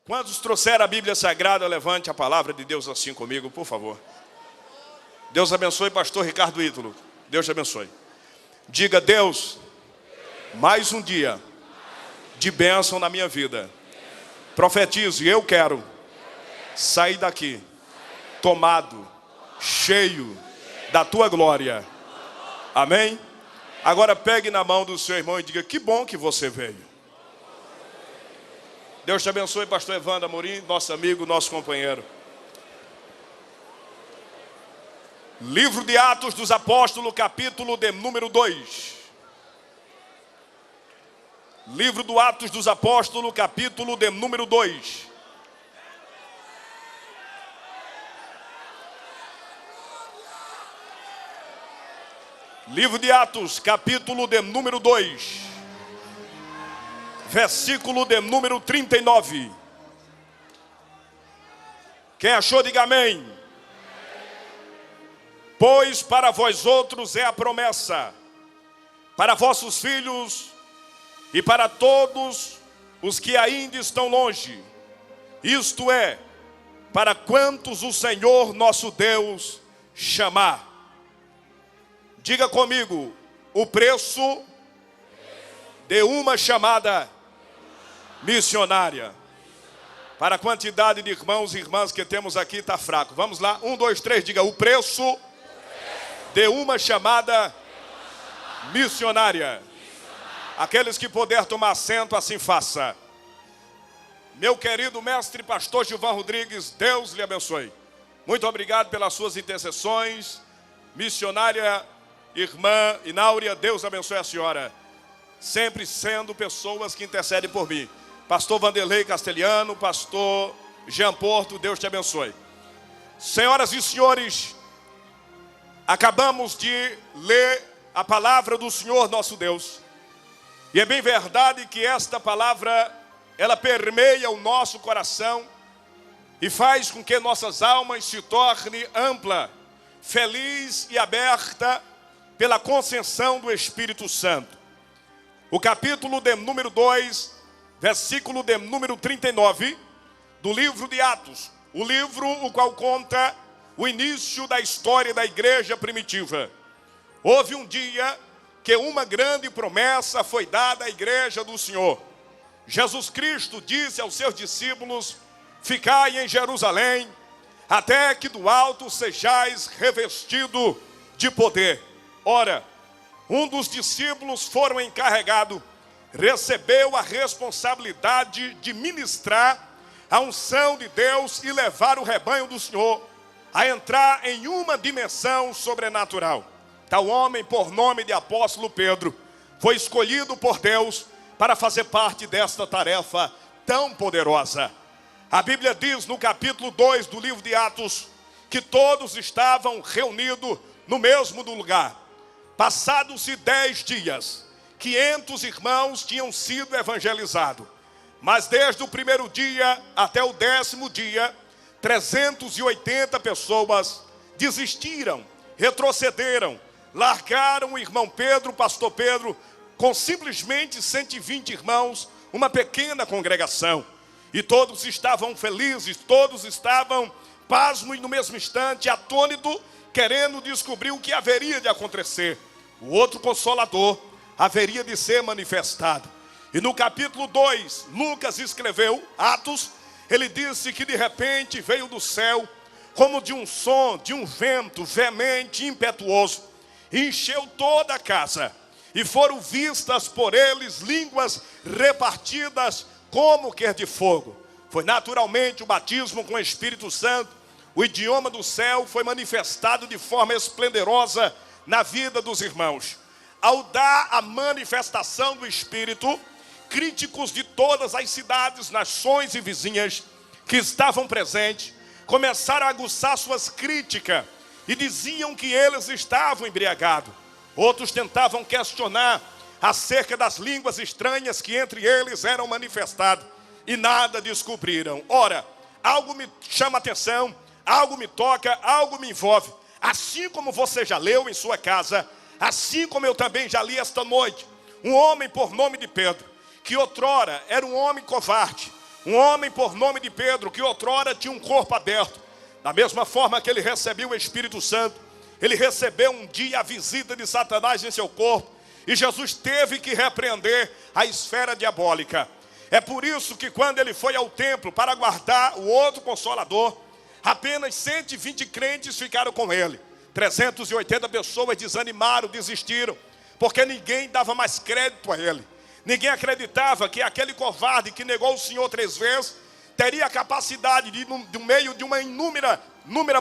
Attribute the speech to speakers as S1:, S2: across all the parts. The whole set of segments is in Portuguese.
S1: Quantos trouxeram a Bíblia Sagrada, levante a palavra de Deus assim comigo, por favor. Deus abençoe, pastor Ricardo Ítalo. Deus te abençoe. Diga, Deus, mais um dia de bênção na minha vida. Profetize, eu quero sair daqui tomado, cheio da tua glória. Amém? Agora pegue na mão do seu irmão e diga, que bom que você veio. Deus te abençoe, pastor Evandro Amorim, nosso amigo, nosso companheiro. Livro de Atos dos Apóstolos, capítulo de número 2. Livro do Atos dos Apóstolos, capítulo de número 2. Livro de Atos, capítulo de número 2. Versículo de número 39. Quem achou, diga amém. Pois para vós outros é a promessa, para vossos filhos e para todos os que ainda estão longe, isto é, para quantos o Senhor nosso Deus chamar. Diga comigo, o preço de uma chamada missionária. Para a quantidade de irmãos e irmãs que temos aqui está fraco. Vamos lá, 1, 2, 3, diga, o preço de uma chamada missionária. Aqueles que puder tomar assento, assim faça. Meu querido mestre pastor Gilvan Rodrigues, Deus lhe abençoe. Muito obrigado pelas suas intercessões. Missionária irmã Ináurea, Deus abençoe a senhora. Sempre sendo pessoas que intercedem por mim. Pastor Vanderlei Castelhano, pastor Jean Porto, Deus te abençoe. Senhoras e senhores, acabamos de ler a palavra do Senhor nosso Deus. E é bem verdade que esta palavra, ela permeia o nosso coração e faz com que nossas almas se tornem ampla, feliz e aberta pela concessão do Espírito Santo. O capítulo de número 2, versículo de número 39, do livro de Atos. O livro o qual conta o início da história da igreja primitiva. Houve um dia que uma grande promessa foi dada à igreja do Senhor. Jesus Cristo disse aos seus discípulos, ficai em Jerusalém, até que do alto sejais revestido de poder. Ora, um dos discípulos foram encarregado, recebeu a responsabilidade de ministrar a unção de Deus e levar o rebanho do Senhor a entrar em uma dimensão sobrenatural. Tal homem, por nome de apóstolo Pedro, foi escolhido por Deus para fazer parte desta tarefa tão poderosa. A Bíblia diz no capítulo 2 do livro de Atos que todos estavam reunidos no mesmo lugar. Passados-se 10 dias, 500 irmãos tinham sido evangelizados. Mas desde o primeiro dia até o 10º dia, 380 pessoas desistiram, retrocederam, largaram o irmão Pedro, o pastor Pedro, com simplesmente 120 irmãos, uma pequena congregação. E todos estavam felizes, todos estavam pasmos e no mesmo instante, atônitos, querendo descobrir o que haveria de acontecer. O outro Consolador haveria de ser manifestado. E no capítulo 2, Lucas escreveu, Atos, ele disse que de repente veio do céu, como de um som, de um vento veemente, impetuoso, e encheu toda a casa. E foram vistas por eles línguas repartidas como que de fogo. Foi naturalmente o batismo com o Espírito Santo. O idioma do céu foi manifestado de forma esplendorosa na vida dos irmãos. Ao dar a manifestação do Espírito, críticos de todas as cidades, nações e vizinhas que estavam presentes, começaram a aguçar suas críticas e diziam que eles estavam embriagados. Outros tentavam questionar acerca das línguas estranhas que entre eles eram manifestadas e nada descobriram. Ora, algo me chama a atenção, algo me toca, algo me envolve. Assim como você já leu em sua casa, assim como eu também já li esta noite, um homem por nome de Pedro, que outrora era um homem covarde, Um homem por nome de Pedro, que outrora tinha um corpo aberto. Da mesma forma que ele recebeu o Espírito Santo, ele recebeu um dia a visita de Satanás em seu corpo. E Jesus teve que repreender a esfera diabólica. É por isso que quando ele foi ao templo para guardar o outro Consolador, apenas 120 crentes ficaram com ele. 380 pessoas desanimaram, desistiram, porque ninguém dava mais crédito a ele. Ninguém acreditava que aquele covarde que negou o Senhor 3 vezes teria a capacidade de, no meio de uma inúmera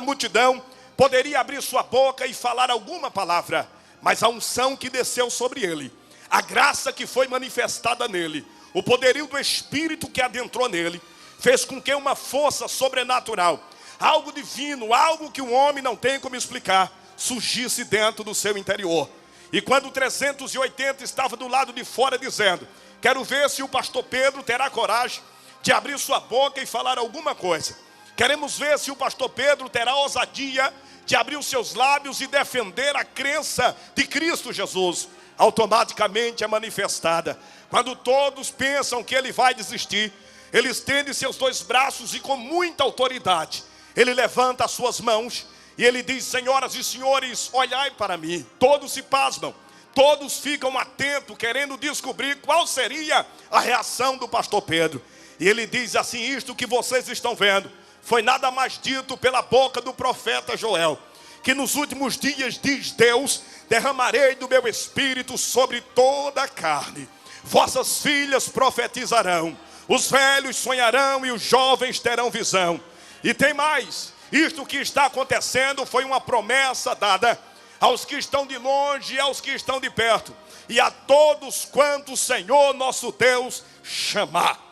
S1: multidão, poderia abrir sua boca e falar alguma palavra. Mas a unção que desceu sobre ele, a graça que foi manifestada nele, o poderio do Espírito que adentrou nele, fez com que uma força sobrenatural, algo divino, algo que o homem não tem como explicar, surgisse dentro do seu interior. E quando 380 estava do lado de fora dizendo: quero ver se o pastor Pedro terá coragem de abrir sua boca e falar alguma coisa. Queremos ver se o pastor Pedro terá ousadia de abrir os seus lábios e defender a crença de Cristo Jesus. Automaticamente é manifestada. Quando todos pensam que ele vai desistir, ele estende seus 2 braços e com muita autoridade, ele levanta as suas mãos e ele diz: senhoras e senhores, olhai para mim. Todos se pasmam, todos ficam atentos, querendo descobrir qual seria a reação do pastor Pedro. E ele diz assim: isto que vocês estão vendo foi nada mais dito pela boca do profeta Joel, que nos últimos dias, diz Deus, derramarei do meu espírito sobre toda a carne. Vossas filhas profetizarão, os velhos sonharão e os jovens terão visão. E tem mais, isto que está acontecendo foi uma promessa dada aos que estão de longe e aos que estão de perto, e a todos quanto o Senhor nosso Deus chamar.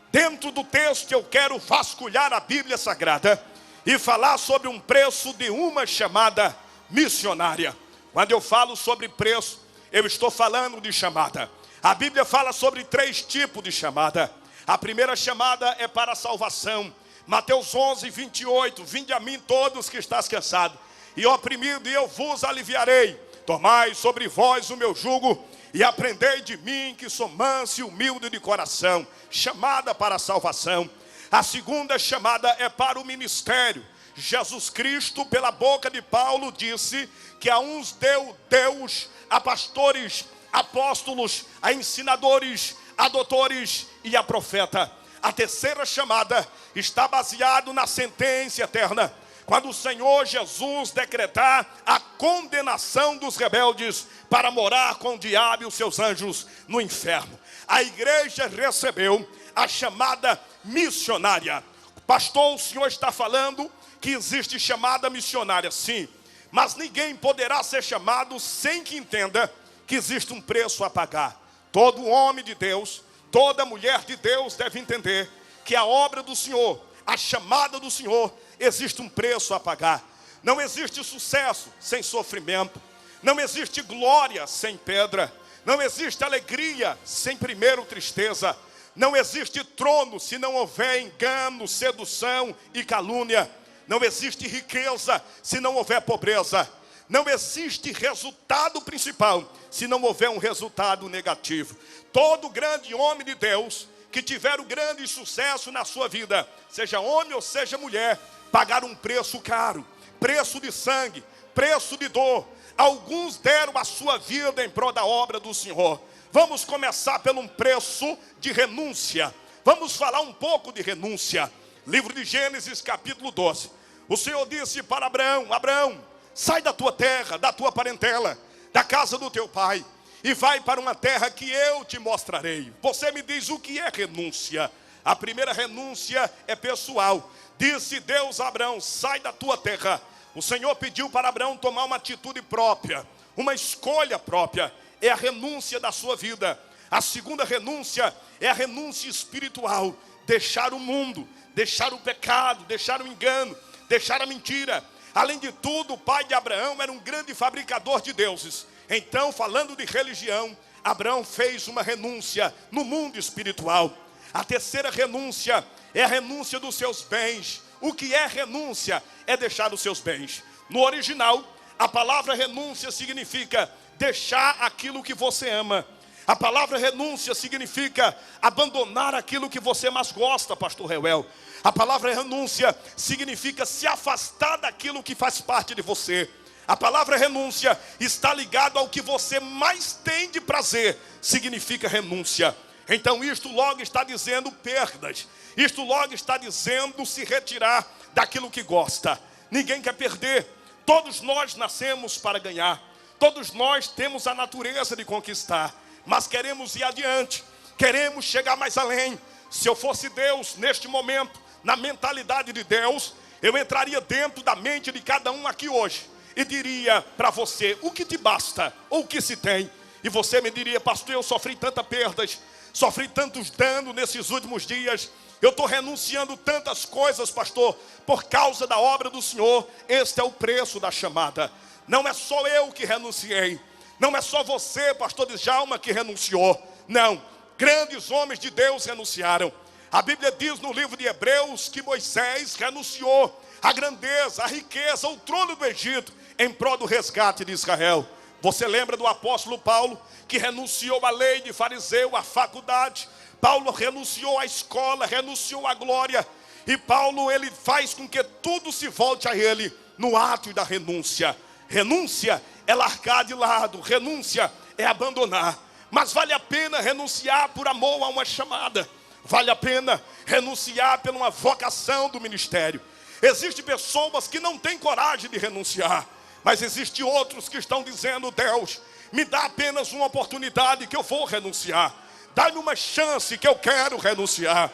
S1: Dentro do texto eu quero vasculhar a Bíblia Sagrada e falar sobre um preço de uma chamada missionária. Quando eu falo sobre preço, eu estou falando de chamada. A Bíblia fala sobre 3 tipos de chamada. A primeira chamada é para a salvação. Mateus 11, 28, vinde a mim todos que estás cansados e oprimido, e eu vos aliviarei. Tomai sobre vós o meu jugo e aprendei de mim, que sou manso e humilde de coração. Chamada para a salvação. A segunda chamada é para o ministério. Jesus Cristo, pela boca de Paulo, disse que a uns deu Deus, a pastores, apóstolos, a ensinadores, a doutores e a profeta. A terceira chamada está baseada na sentença eterna, quando o Senhor Jesus decretar a condenação dos rebeldes para morar com o diabo e os seus anjos no inferno. A igreja recebeu a chamada missionária. Pastor, o senhor está falando que existe chamada missionária, sim, mas ninguém poderá ser chamado sem que entenda que existe um preço a pagar. Todo homem de Deus, toda mulher de Deus deve entender que a obra do Senhor, a chamada do Senhor, existe um preço a pagar. Não existe sucesso sem sofrimento, não existe glória sem pedra, não existe alegria sem primeiro tristeza, não existe trono se não houver engano, sedução e calúnia, não existe riqueza se não houver pobreza, não existe resultado principal se não houver um resultado negativo. Todo grande homem de Deus que tiver um grande sucesso na sua vida, seja homem ou seja mulher, pagaram um preço caro, preço de sangue, preço de dor. Alguns deram a sua vida em prol da obra do Senhor. Vamos começar pelo um preço de renúncia. Vamos falar um pouco de renúncia. Livro de Gênesis, capítulo 12. O Senhor disse para Abraão: Abraão, sai da tua terra, da tua parentela, da casa do teu pai, e vai para uma terra que eu te mostrarei. Você me diz, o que é renúncia? A primeira renúncia é pessoal. Disse Deus a Abraão: sai da tua terra. O Senhor pediu para Abraão tomar uma atitude própria, uma escolha própria. É a renúncia da sua vida. A segunda renúncia é a renúncia espiritual. Deixar o mundo, deixar o pecado, deixar o engano, deixar a mentira. Além de tudo, o pai de Abraão era um grande fabricador de deuses. Então, falando de religião, Abraão fez uma renúncia no mundo espiritual. A terceira renúncia é a renúncia dos seus bens. O que é renúncia? É deixar os seus bens. No original, a palavra renúncia significa deixar aquilo que você ama, A palavra renúncia significa abandonar aquilo que você mais gosta, pastor Reuel. A palavra renúncia significa se afastar daquilo que faz parte de você. A palavra renúncia está ligada ao que você mais tem de prazer, significa renúncia. Então isto logo está dizendo perdas. Isto logo está dizendo se retirar daquilo que gosta. Ninguém quer perder. Todos nós nascemos para ganhar. Todos nós temos a natureza de conquistar. Mas queremos ir adiante. Queremos chegar mais além. Se eu fosse Deus neste momento, na mentalidade de Deus, eu entraria dentro da mente de cada um aqui hoje e diria para você, o que te basta, ou o que se tem. E você me diria, pastor, eu sofri tantas perdas, sofri tantos danos nesses últimos dias, eu estou renunciando tantas coisas, pastor, por causa da obra do Senhor. Este é o preço da chamada. Não é só eu que renunciei, não é só você, pastor Djalma, que renunciou. Não, grandes homens de Deus renunciaram. A Bíblia diz no livro de Hebreus que Moisés renunciou a grandeza, a riqueza, o trono do Egito, em prol do resgate de Israel. Você lembra do apóstolo Paulo, que renunciou à lei de fariseu, à faculdade. Paulo renunciou à escola, renunciou à glória. E Paulo, ele faz com que tudo se volte a ele no ato da renúncia. Renúncia é largar de lado, renúncia é abandonar. Mas vale a pena renunciar por amor a uma chamada. Vale a pena renunciar por uma vocação do ministério. Existem pessoas que não têm coragem de renunciar, mas existem outros que estão dizendo, Deus, me dá apenas uma oportunidade que eu vou renunciar. Dá-me uma chance que eu quero renunciar.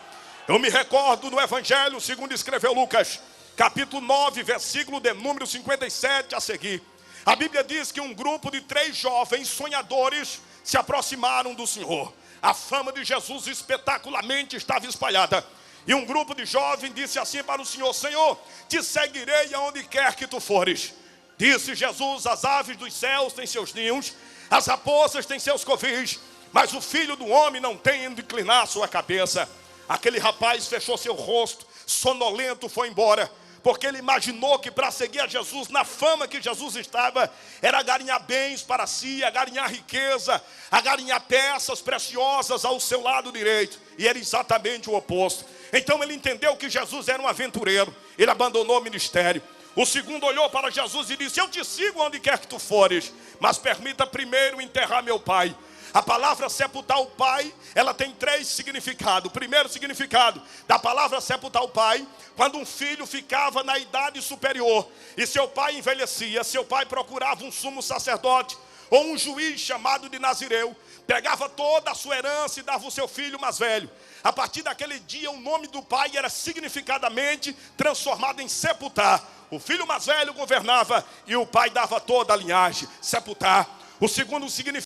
S1: Eu me recordo do Evangelho, segundo escreveu Lucas, capítulo 9, versículo de número 57 a seguir. A Bíblia diz que um grupo de 3 jovens sonhadores se aproximaram do Senhor. A fama de Jesus espetacularmente estava espalhada. E um grupo de jovens disse assim para o Senhor, Senhor, te seguirei aonde quer que tu fores. Disse Jesus, as aves dos céus têm seus ninhos, as raposas têm seus covis, mas o Filho do Homem não tem onde inclinar sua cabeça. Aquele rapaz fechou seu rosto, sonolento, foi embora, porque ele imaginou que para seguir a Jesus, na fama que Jesus estava, era agarinhar bens para si, agarinhar riqueza, agarinhar peças preciosas ao seu lado direito. E era exatamente o oposto. Então ele entendeu que Jesus era um aventureiro, ele abandonou o ministério. O segundo olhou para Jesus e disse, eu te sigo onde quer que tu fores, mas permita primeiro enterrar meu pai. A palavra sepultar o pai, ela tem 3 significados. O primeiro significado da palavra sepultar o pai, quando um filho ficava na idade superior e seu pai envelhecia, seu pai procurava um sumo sacerdote ou um juiz chamado de Nazireu, pegava toda a sua herança e dava o seu filho mais velho. A partir daquele dia o nome do pai era significadamente transformado em sepultar. O filho mais velho governava e o pai dava toda a linhagem, sepultar. O segundo significado